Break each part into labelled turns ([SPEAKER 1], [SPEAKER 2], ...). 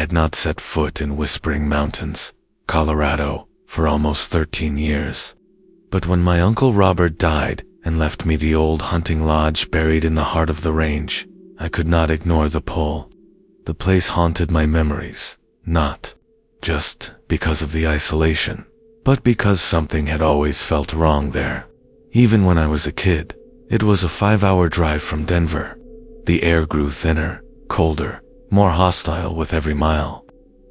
[SPEAKER 1] had not set foot in Whispering Mountains, Colorado, for almost 13 years. But when my Uncle Robert died and left me the old hunting lodge buried in the heart of the range, I could not ignore the pull. The place haunted my memories, not just because of the isolation, but because something had always felt wrong there. Even when I was a kid, it was a 5-hour drive from Denver. The air grew thinner, colder, more hostile with every mile.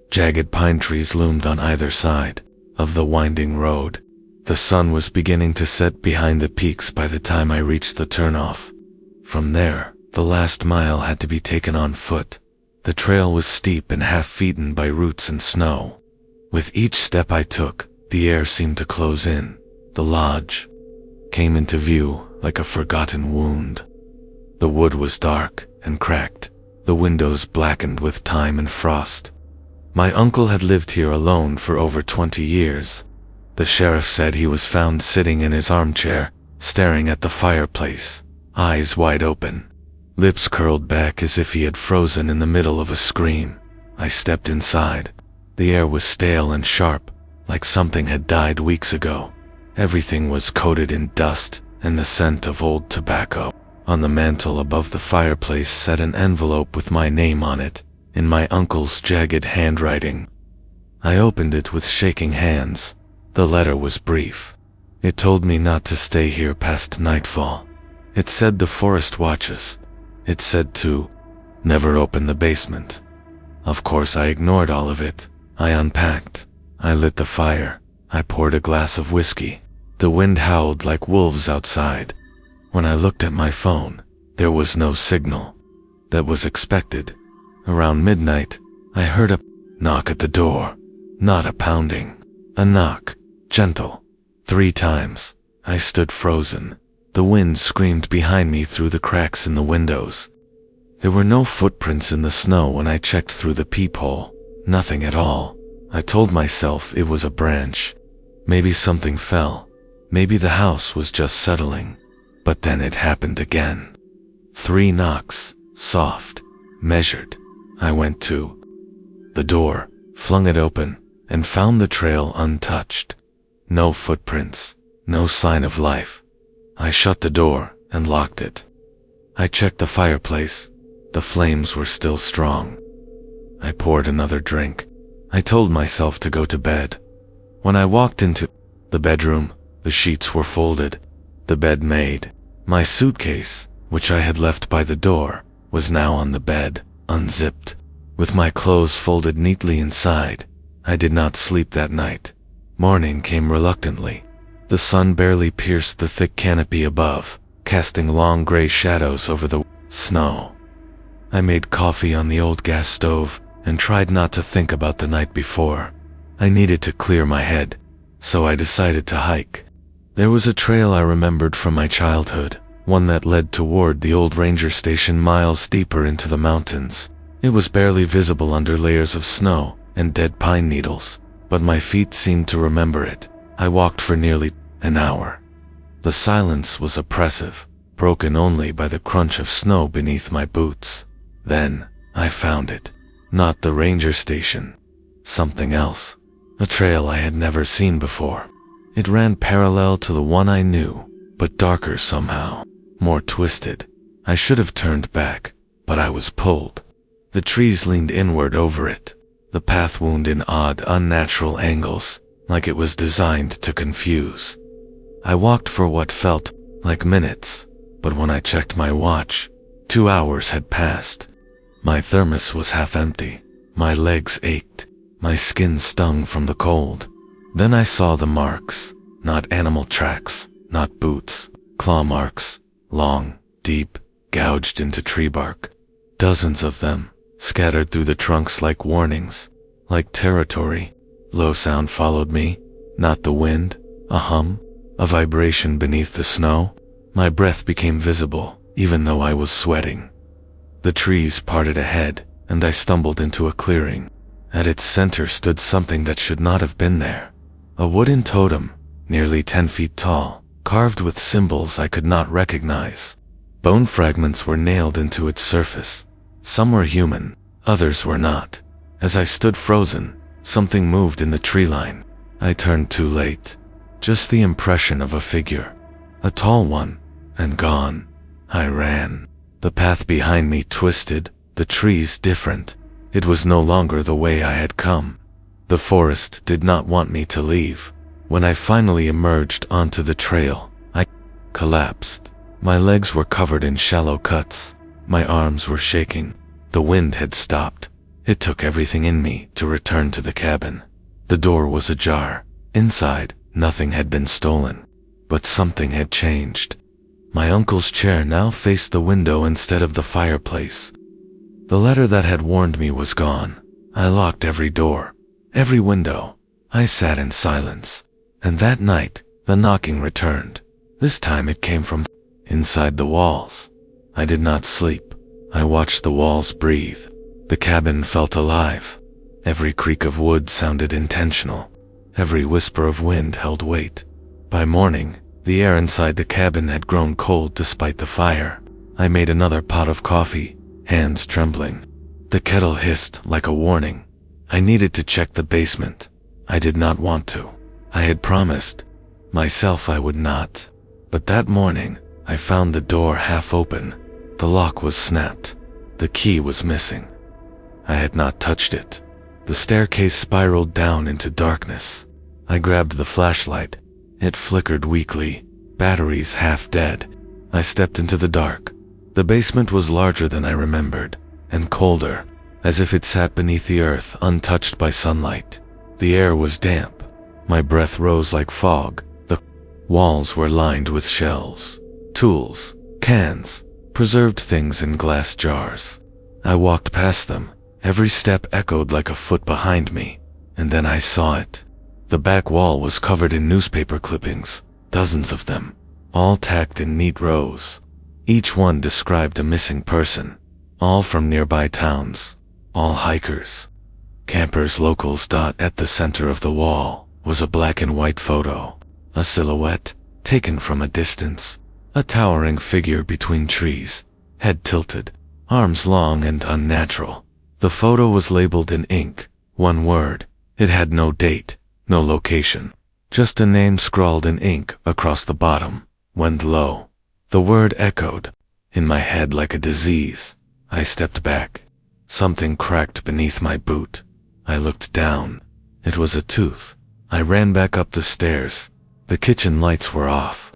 [SPEAKER 1] Jagged pine trees loomed on either side of the winding road. The sun was beginning to set behind the peaks by the time I reached the turnoff. From there, the last mile had to be taken on foot. The trail was steep and half-eaten by roots and snow. With each step I took, the air seemed to close in. The lodge came into view like a forgotten wound. The wood was dark and cracked, the windows blackened with time and frost. My uncle had lived here alone for over 20 years. The sheriff said he was found sitting in his armchair, staring at the fireplace, eyes wide open, lips curled back as if he had frozen in the middle of a scream. I stepped inside. The air was stale and sharp, like something had died weeks ago. Everything was coated in dust and the scent of old tobacco. On the mantel above the fireplace sat an envelope with my name on it, in my uncle's jagged handwriting. I opened it with shaking hands. The letter was brief. It told me not to stay here past nightfall. It said the forest watches. It said to never open the basement. Of course I ignored all of it. I unpacked. I lit the fire. I poured a glass of whiskey. The wind howled like wolves outside. When I looked at my phone, there was no signal. That was expected. Around midnight, I heard a knock at the door. Not a pounding. A knock. Gentle. 3 times. I stood frozen. The wind screamed behind me through the cracks in the windows. There were no footprints in the snow when I checked through the peephole. Nothing at all. I told myself it was a branch. Maybe something fell. Maybe the house was just settling. But then it happened again. 3 knocks, soft, measured. I went to the door, flung it open, and found the trail untouched. No footprints, no sign of life. I shut the door and locked it. I checked the fireplace. The flames were still strong. I poured another drink. I told myself to go to bed. When I walked into the bedroom, the sheets were folded, the bed made. My suitcase, which I had left by the door, was now on the bed, unzipped, with my clothes folded neatly inside. I did not sleep that night. Morning came reluctantly. The sun barely pierced the thick canopy above, casting long gray shadows over the snow. I made coffee on the old gas stove and tried not to think about the night before. I needed to clear my head, so I decided to hike. There was a trail I remembered from my childhood, one that led toward the old ranger station miles deeper into the mountains. It was barely visible under layers of snow and dead pine needles, but my feet seemed to remember it. I walked for nearly an hour. The silence was oppressive, broken only by the crunch of snow beneath my boots. Then, I found it. Not the ranger station. Something else. A trail I had never seen before. It ran parallel to the one I knew, but darker somehow, more twisted. I should have turned back, but I was pulled. The trees leaned inward over it. The path wound in odd, unnatural angles, like it was designed to confuse. I walked for what felt like minutes, but when I checked my watch, 2 hours had passed. My thermos was half empty. My legs ached. My skin stung from the cold. Then I saw the marks, not animal tracks, not boots, claw marks, long, deep, gouged into tree bark. Dozens of them, scattered through the trunks like warnings, like territory. Low sound followed me, not the wind, a hum, a vibration beneath the snow. My breath became visible, even though I was sweating. The trees parted ahead, and I stumbled into a clearing. At its center stood something that should not have been there. A wooden totem, nearly 10 feet tall, carved with symbols I could not recognize. Bone fragments were nailed into its surface. Some were human, others were not, As I stood frozen, something moved in the tree line. I turned too late. Just the impression of a figure. A tall one, and gone. I ran. The path behind me twisted, the trees different. It was no longer the way I had come. The forest did not want me to leave. When I finally emerged onto the trail, I collapsed. My legs were covered in shallow cuts. My arms were shaking. The wind had stopped. It took everything in me to return to the cabin. The door was ajar. Inside, nothing had been stolen. But something had changed. My uncle's chair now faced the window instead of the fireplace. The letter that had warned me was gone. I locked every door, every window. I sat in silence. And that night, the knocking returned. This time it came from inside the walls. I did not sleep. I watched the walls breathe. The cabin felt alive. Every creak of wood sounded intentional. Every whisper of wind held weight. By morning, the air inside the cabin had grown cold despite the fire. I made another pot of coffee, hands trembling. The kettle hissed like a warning. I needed to check the basement. I did not want to. I had promised myself I would not. But that morning, I found the door half open. The lock was snapped. The key was missing. I had not touched it. The staircase spiraled down into darkness. I grabbed the flashlight. It flickered weakly, batteries half dead. I stepped into the dark. The basement was larger than I remembered, and colder, as if it sat beneath the earth untouched by sunlight. The air was damp. My breath rose like fog. The walls were lined with shelves, tools, cans, preserved things in glass jars. I walked past them. Every step echoed like a foot behind me, and then I saw it. The back wall was covered in newspaper clippings, dozens of them, all tacked in neat rows. Each one described a missing person, all from nearby towns, all hikers, campers, locals. At the center of the wall was a black and white photo, a silhouette taken from a distance, a towering figure between trees, head tilted, arms long and unnatural. The photo was labeled in ink, one word. It had no date, no location, just a name scrawled in ink across the bottom. Wendlow. The word echoed in my head like a disease. I stepped back. Something cracked beneath my boot. I looked down. It was a tooth. I ran back up the stairs. The kitchen lights were off.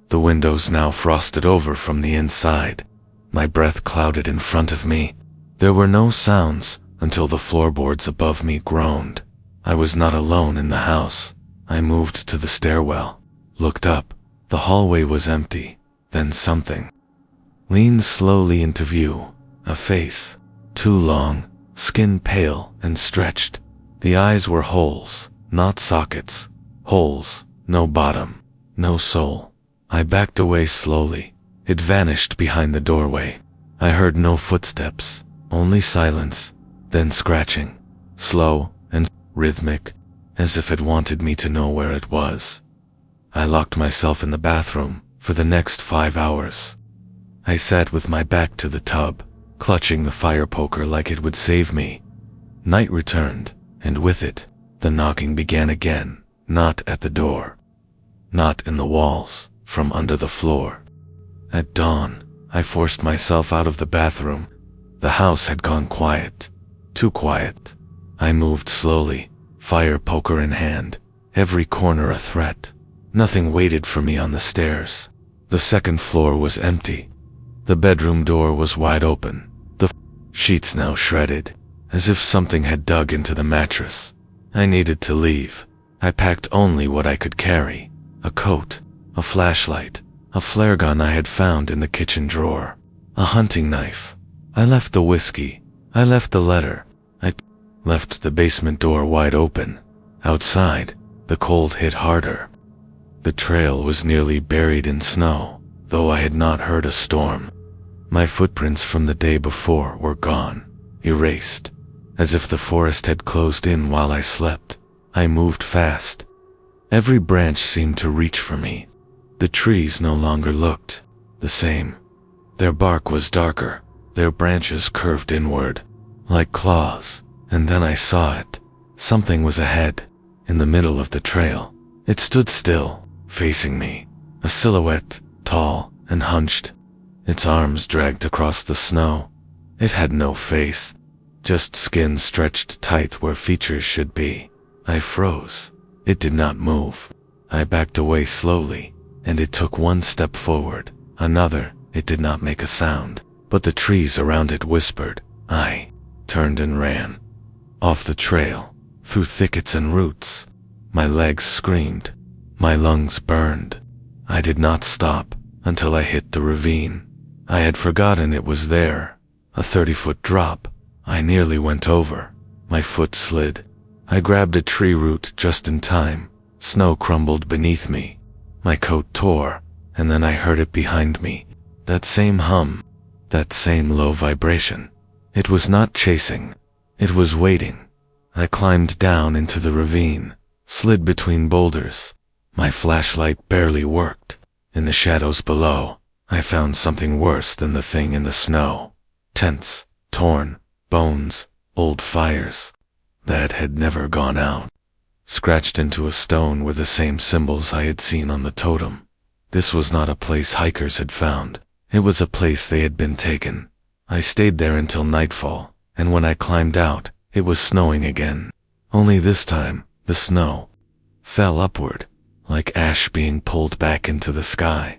[SPEAKER 1] The windows now frosted over from the inside. My breath clouded in front of me. There were no sounds until the floorboards above me groaned. I was not alone in the house. I moved to the stairwell, looked up. The hallway was empty. Then something leaned slowly into view. A face, too long, skin pale and stretched. The eyes were holes, not sockets. Holes, no bottom, no soul. I backed away slowly. It vanished behind the doorway. I heard no footsteps. Only silence, then scratching, slow and rhythmic, as if it wanted me to know where it was. I locked myself in the bathroom for the next 5 hours. I sat with my back to the tub, clutching the fire poker like it would save me. Night returned, and with it, the knocking began again, not at the door, not in the walls, from under the floor. At dawn, I forced myself out of the bathroom. The house had gone quiet, too quiet. I moved slowly, fire poker in hand, every corner a threat. Nothing waited for me on the stairs. The second floor was empty. The bedroom door was wide open, the sheets now shredded, as if something had dug into the mattress. I needed to leave. I packed only what I could carry, a coat, a flashlight, a flare gun I had found in the kitchen drawer, a hunting knife. I left the whiskey. I left the letter. I left the basement door wide open. Outside, the cold hit harder. The trail was nearly buried in snow, though I had not heard a storm. My footprints from the day before were gone, erased, as if the forest had closed in while I slept. I moved fast. Every branch seemed to reach for me. The trees no longer looked the same. Their bark was darker. Their branches curved inward, like claws. And then I saw it. Something was ahead, in the middle of the trail. It stood still, facing me, a silhouette, tall and hunched. Its arms dragged across the snow. It had no face, just skin stretched tight where features should be. I froze. It did not move. I backed away slowly, and it took one step forward, another. It did not make a sound, but the trees around it whispered. I turned and ran. Off the trail, through thickets and roots. My legs screamed. My lungs burned. I did not stop until I hit the ravine. I had forgotten it was there. A 30-foot drop. I nearly went over. My foot slid. I grabbed a tree root just in time. Snow crumbled beneath me. My coat tore, and then I heard it behind me. That same hum. That same low vibration. It was not chasing. It was waiting. I climbed down into the ravine, slid between boulders. My flashlight barely worked. In the shadows below, I found something worse than the thing in the snow. Tents, torn, bones, old fires that had never gone out. Scratched into a stone were the same symbols I had seen on the totem. This was not a place hikers had found. It was a place they had been taken. I stayed there until nightfall, and when I climbed out, it was snowing again. Only this time, the snow fell upward, like ash being pulled back into the sky.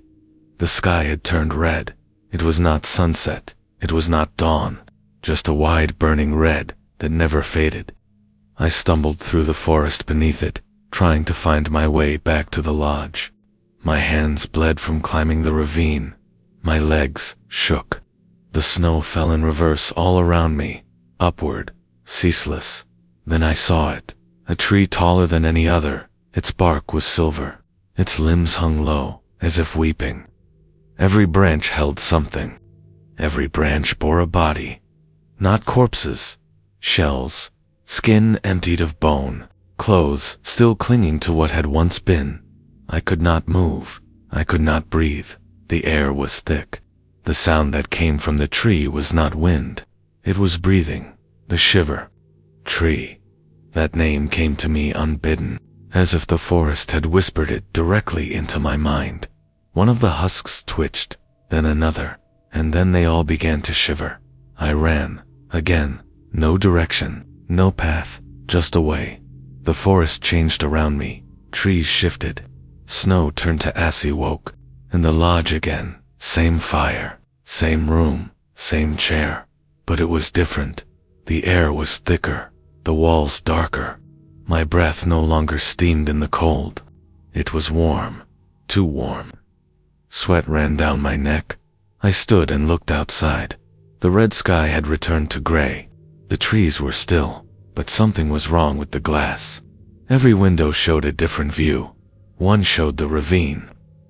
[SPEAKER 1] The sky had turned red. It was not sunset. It was not dawn. Just a wide burning red that never faded. I stumbled through the forest beneath it, trying to find my way back to the lodge. My hands bled from climbing the ravine. My legs shook. The snow fell in reverse all around me, upward, ceaseless. Then I saw it, a tree taller than any other. Its bark was silver. Its limbs hung low, as if weeping. Every branch held something. Every branch bore a body. Not corpses, shells, skin emptied of bone, clothes still clinging to what had once been. I could not move. I could not breathe. The air was thick. The sound that came from the tree was not wind. It was breathing, the shiver. Tree. That name came to me unbidden, as if the forest had whispered it directly into my mind. One of the husks twitched, then another, and then they all began to shiver. I ran, again, no direction, no path, just away. The forest changed around me, trees shifted, snow turned to assy woke. In the lodge again, same fire, same room, same chair. But it was different. The air was thicker, the walls darker. My breath no longer steamed in the cold. It was warm, too warm. Sweat ran down my neck. I stood and looked outside. The red sky had returned to gray. The trees were still, but something was wrong with the glass. Every window showed a different view. One showed the ravine.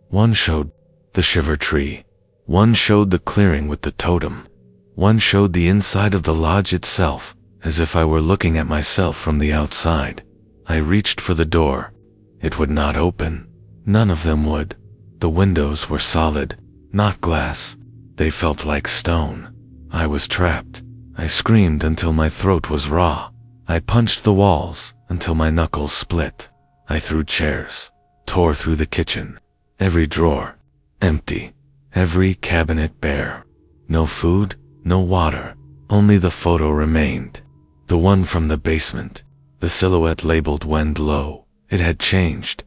[SPEAKER 1] One showed the shiver tree. One showed the clearing with the totem. One showed the inside of the lodge itself, as if I were looking at myself from the outside. I reached for the door. It would not open. None of them would. The windows were solid, not glass. They felt like stone. I was trapped. I screamed until my throat was raw. I punched the walls until my knuckles split. I threw chairs, tore through the kitchen. Every drawer, empty. Every cabinet bare. No food, no water. Only the photo remained. The one from the basement. The silhouette labeled "Wend Low." It had changed.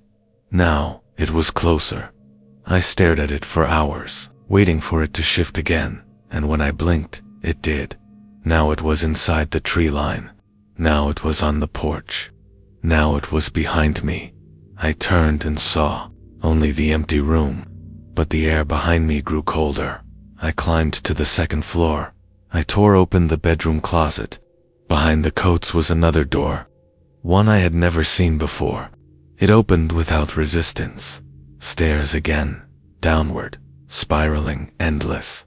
[SPEAKER 1] Now, it was closer. I stared at it for hours, waiting for it to shift again, and when I blinked, it did. Now it was inside the tree line. Now it was on the porch. Now it was behind me. I turned and saw only the empty room, but the air behind me grew colder. I climbed to the second floor. I tore open the bedroom closet. Behind the coats was another door, one I had never seen before. It opened without resistance. Stairs again, downward, spiraling, endless.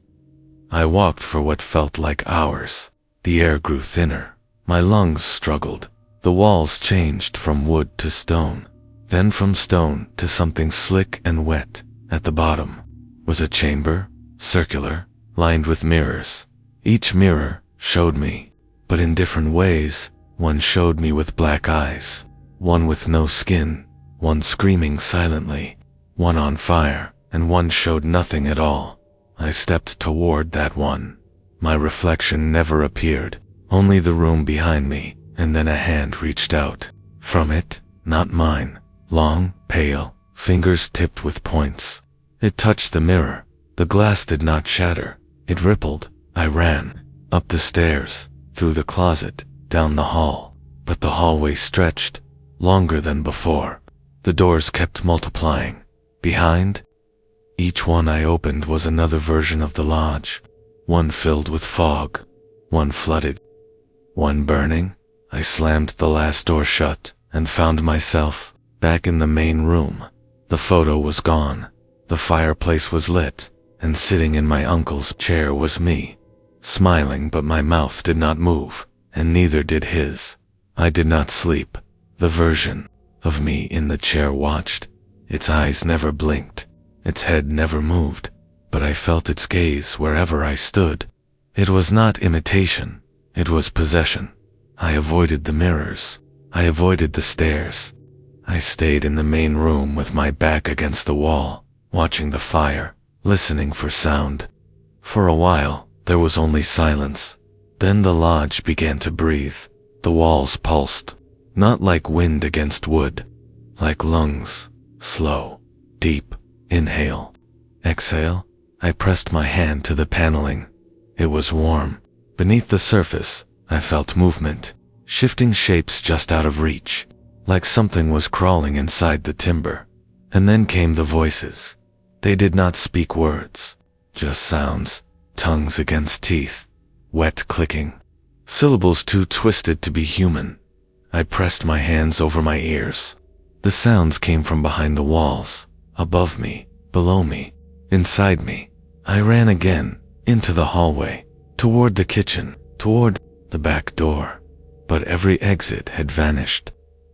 [SPEAKER 1] I walked for what felt like hours. The air grew thinner. My lungs struggled. The walls changed from wood to stone, then from stone to something slick and wet. At the bottom was a chamber, circular, lined with mirrors. Each mirror showed me, but in different ways, One showed me with black eyes, one with no skin, one screaming silently, one on fire, and one showed nothing at all. I stepped toward that one. My reflection never appeared, only the room behind me, and then a hand reached out. From it, not mine, long, pale, fingers tipped with points. It touched the mirror. The glass did not shatter. It rippled. I ran. Up the stairs, through the closet, down the hall. But the hallway stretched, longer than before. The doors kept multiplying. Behind, each one I opened was another version of the lodge. One filled with fog, one flooded, one burning. I slammed the last door shut and found myself back in the main room. The photo was gone. The fireplace was lit, and sitting in my uncle's chair was me, smiling, but my mouth did not move, and neither did his. I did not sleep. The version of me in the chair watched. Its eyes never blinked. Its head never moved, but I felt its gaze wherever I stood. It was not imitation. It was possession. I avoided the mirrors. I avoided the stairs. I stayed in the main room with my back against the wall, watching the fire, listening for sound. For a while, there was only silence. Then the lodge began to breathe. The walls pulsed, not like wind against wood, like lungs, slow, deep, inhale, exhale. I pressed my hand to the paneling. It was warm. Beneath the surface, I felt movement, shifting shapes just out of reach, like something was crawling inside the timber. And then came the voices. They did not speak words, just sounds, tongues against teeth, wet clicking, syllables too twisted to be human. I pressed my hands over my ears. The sounds came from behind the walls, above me, below me, inside me. I ran again, into the hallway, toward the kitchen, toward the back door. But every exit had vanished.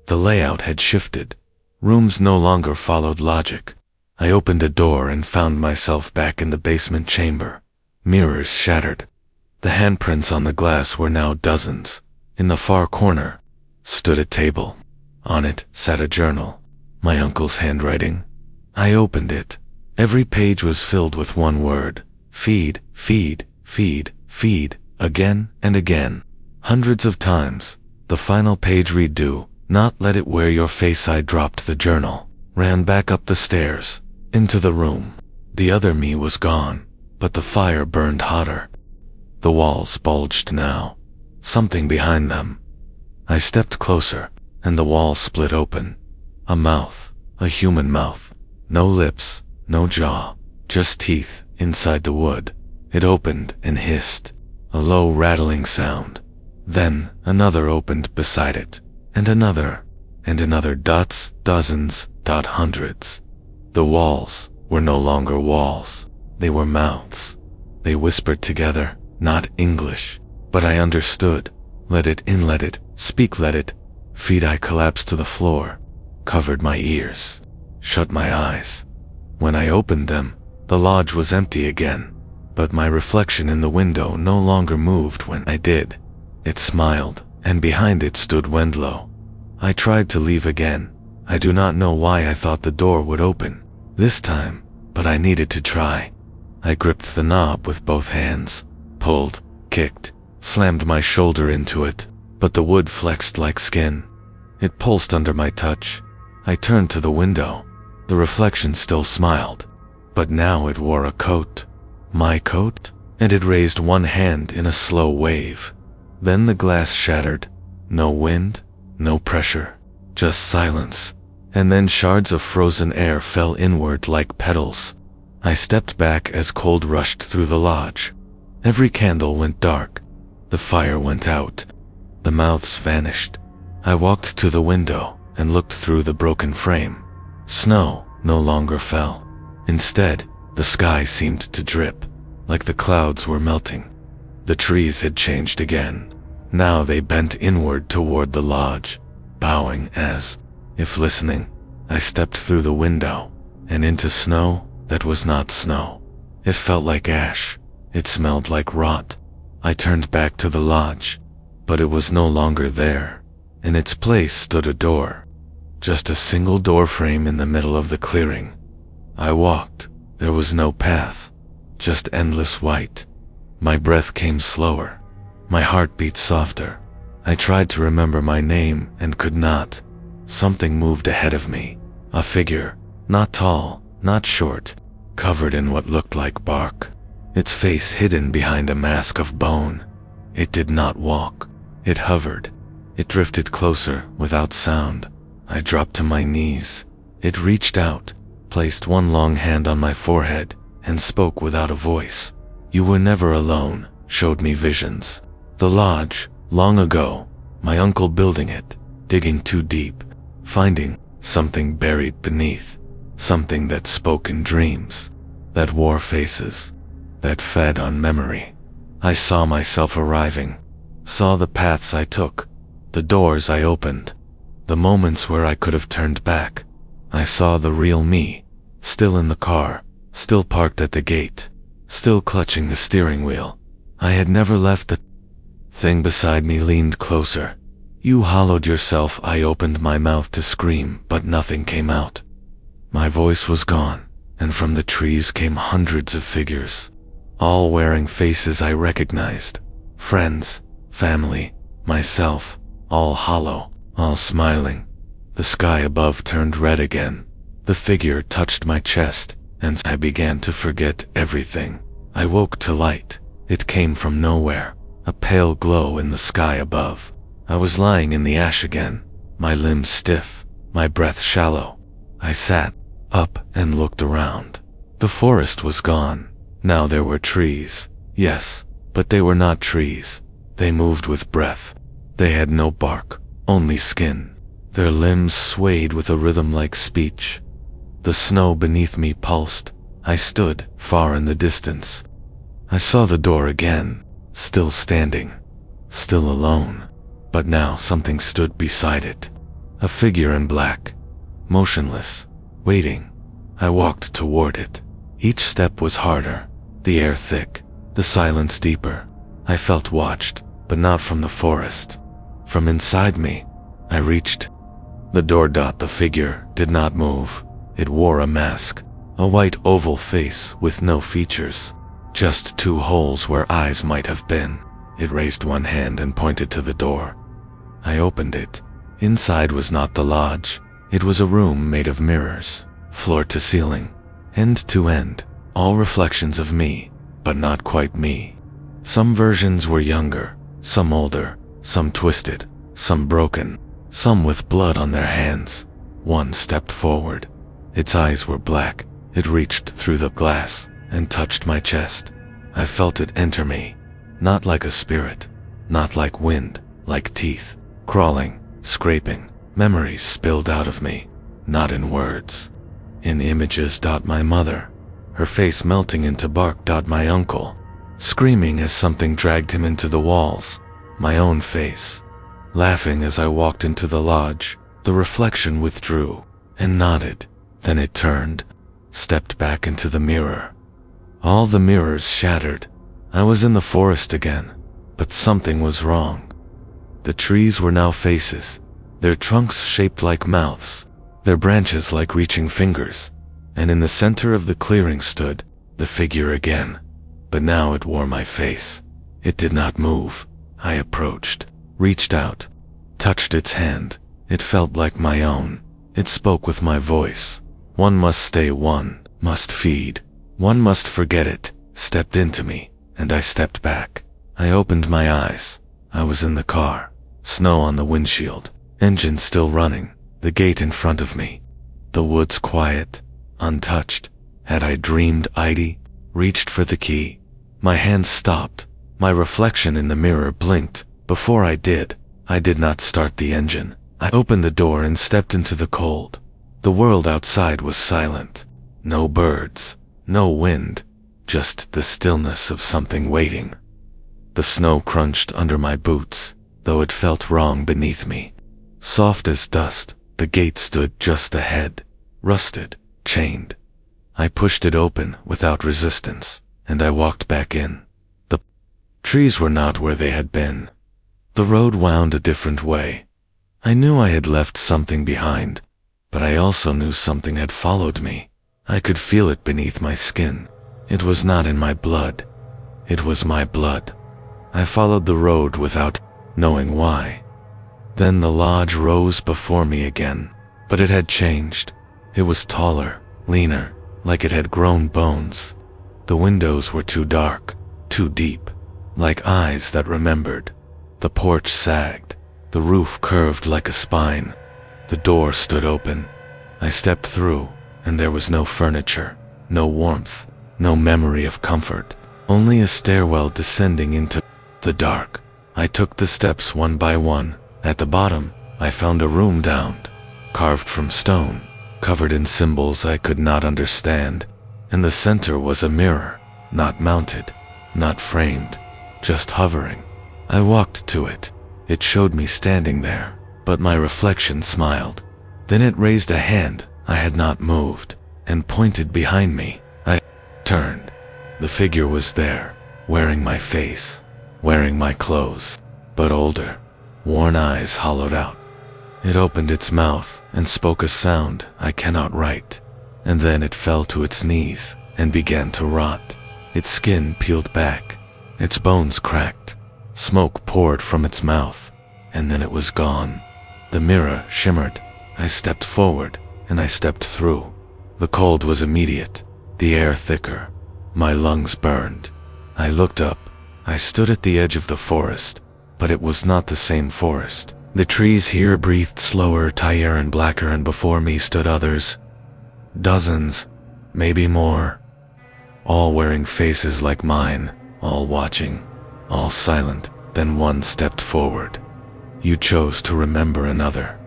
[SPEAKER 1] The layout had shifted. Rooms no longer followed logic. I opened a door and found myself back in the basement chamber. Mirrors shattered. The handprints on the glass were now dozens. In the far corner stood a table. On it sat a journal, my uncle's handwriting. I opened it. Every page was filled with one word: feed, feed, feed, feed, again and again. Hundreds of times. The final page read, "Do not let it wear your face." I dropped the journal, ran back up the stairs, into the room. The other me was gone, but the fire burned hotter. The walls bulged now, something behind them. I stepped closer, and the wall split open. A mouth, a human mouth. No lips, no jaw, just teeth inside the wood. It opened and hissed, a low rattling sound. Then another opened beside it, and another, dots, dozens, hundreds. The walls were no longer walls. They were mouths. They whispered together, not English, but I understood. Let it in, let it speak, let it feed. I collapsed to the floor, covered my ears, shut my eyes. When I opened them, the lodge was empty again, but my reflection in the window no longer moved when I did. It smiled, and behind it stood Wendlow. I tried to leave again. I do not know why I thought the door would open this time, but I needed to try. I gripped the knob with both hands, pulled, kicked, slammed my shoulder into it, but the wood flexed like skin. It pulsed under my touch. I turned to the window. The reflection still smiled, but now it wore a coat. My coat? And it raised one hand in a slow wave. Then the glass shattered. No wind, no pressure, just silence. And then shards of frozen air fell inward like petals. I stepped back as cold rushed through the lodge. Every candle went dark. The fire went out. The mouths vanished. I walked to the window and looked through the broken frame. Snow no longer fell. Instead, the sky seemed to drip, like the clouds were melting. The trees had changed again. Now they bent inward toward the lodge, bowing as if listening. I stepped through the window and into snow that was not snow. It felt like ash. It smelled like rot. I turned back to the lodge, but it was no longer there. In its place stood a door. Just a single door frame in the middle of the clearing. I walked. There was no path, just endless white. My breath came slower. My heart beat softer. I tried to remember my name and could not. Something moved ahead of me. A figure, not tall, not short, covered in what looked like bark. Its face hidden behind a mask of bone. It did not walk. It hovered. It drifted closer without sound. I dropped to my knees. It reached out, placed one long hand on my forehead, and spoke without a voice. You were never alone, showed me visions. The lodge, long ago, my uncle building it, digging too deep, finding something buried beneath, something that spoke in dreams, that wore faces, that fed on memory. I saw myself arriving, saw the paths I took, the doors I opened, the moments where I could have turned back. I saw the real me, still in the car, still parked at the gate, still clutching the steering wheel. I had never left. The thing beside me leaned closer. You hollowed yourself. I opened my mouth to scream, but nothing came out. My voice was gone, and from the trees came hundreds of figures, all wearing faces I recognized. Friends, family, myself, all hollow, all smiling. The sky above turned red again. The figure touched my chest, and I began to forget everything. I woke to light. It came from nowhere, a pale glow in the sky above. I was lying in the ash again, my limbs stiff, my breath shallow. I sat up and looked around. The forest was gone. Now there were trees, yes, but they were not trees. They moved with breath. They had no bark, only skin. Their limbs swayed with a rhythm like speech. The snow beneath me pulsed. I stood far in the distance. I saw the door again, still standing, still alone. But now something stood beside it. A figure in black, motionless, waiting. I walked toward it. Each step was harder, the air thick, the silence deeper. I felt watched, but not from the forest. From inside me, I reached the door. The figure did not move. It wore a mask, a white oval face with no features, just two holes where eyes might have been. It raised one hand and pointed to the door. I opened it. Inside was not the lodge. It was a room made of mirrors, floor to ceiling, end to end, all reflections of me, but not quite me. Some versions were younger, some older, some twisted, some broken, some with blood on their hands. One stepped forward. Its eyes were black. It reached through the glass and touched my chest. I felt it enter me, not like a spirit, not like wind, like teeth, crawling, scraping. Memories spilled out of me, not in words, in images. My mother, her face melting into bark. My uncle, screaming as something dragged him into the walls. My own face, laughing as I walked into the lodge. The reflection withdrew and nodded. Then it turned, stepped back into the mirror. All the mirrors shattered. I was in the forest again, but something was wrong. The trees were now faces, their trunks shaped like mouths, their branches like reaching fingers, and in the center of the clearing stood the figure again. But now it wore my face. It did not move. I approached, reached out, touched its hand. It felt like my own. It spoke with my voice. One must stay, one must feed, one must forget it. Stepped into me, and I stepped back. I opened my eyes. I was in the car, snow on the windshield, engine still running, the gate in front of me. The woods quiet, untouched. Had I dreamed? I'd reached for the key. My hand stopped. My reflection in the mirror blinked. Before I did not start the engine. I opened the door and stepped into the cold. The world outside was silent. No birds, no wind, just the stillness of something waiting. The snow crunched under my boots, though it felt wrong beneath me. Soft as dust, the gate stood just ahead, rusted, chained. I pushed it open without resistance, and I walked back in. The trees were not where they had been. The road wound a different way. I knew I had left something behind, but I also knew something had followed me. I could feel it beneath my skin. It was not in my blood. It was my blood. I followed the road without knowing why. Then the lodge rose before me again, but it had changed. It was taller, leaner, like it had grown bones. The windows were too dark, too deep, like eyes that remembered. The porch sagged. The roof curved like a spine. The door stood open. I stepped through, and there was no furniture, no warmth, no memory of comfort, only a stairwell descending into the dark. I took the steps one by one. At the bottom, I found a room downed, carved from stone, covered in symbols I could not understand. In the center was a mirror, not mounted, not framed, just hovering. I walked to it. It showed me standing there, but my reflection smiled. Then it raised a hand I had not moved and pointed behind me. I turned. The figure was there, wearing my face, wearing my clothes, but older, worn eyes hollowed out. It opened its mouth and spoke a sound I cannot write, and then it fell to its knees and began to rot. Its skin peeled back, its bones cracked, smoke poured from its mouth, and then it was gone. The mirror shimmered. I stepped forward, and I stepped through. The cold was immediate, the air thicker. My lungs burned. I looked up. I stood at the edge of the forest, but it was not the same forest. The trees here breathed slower, tighter and blacker, and before me stood others. Dozens, maybe more. All wearing faces like mine, all watching, all silent. Then one stepped forward. You chose to remember another.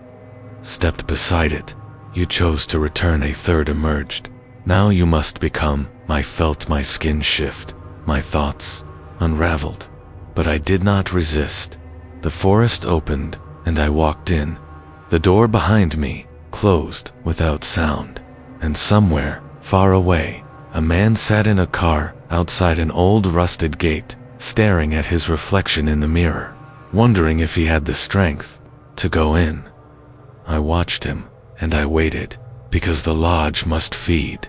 [SPEAKER 1] Stepped beside it. You chose to return. A third emerged. Now you must become. I felt my skin shift, my thoughts unraveled. But I did not resist. The forest opened, and I walked in. The door behind me closed without sound, and somewhere, far away, a man sat in a car outside an old rusted gate, staring at his reflection in the mirror, wondering if he had the strength to go in. I watched him, and I waited, because the lodge must feed.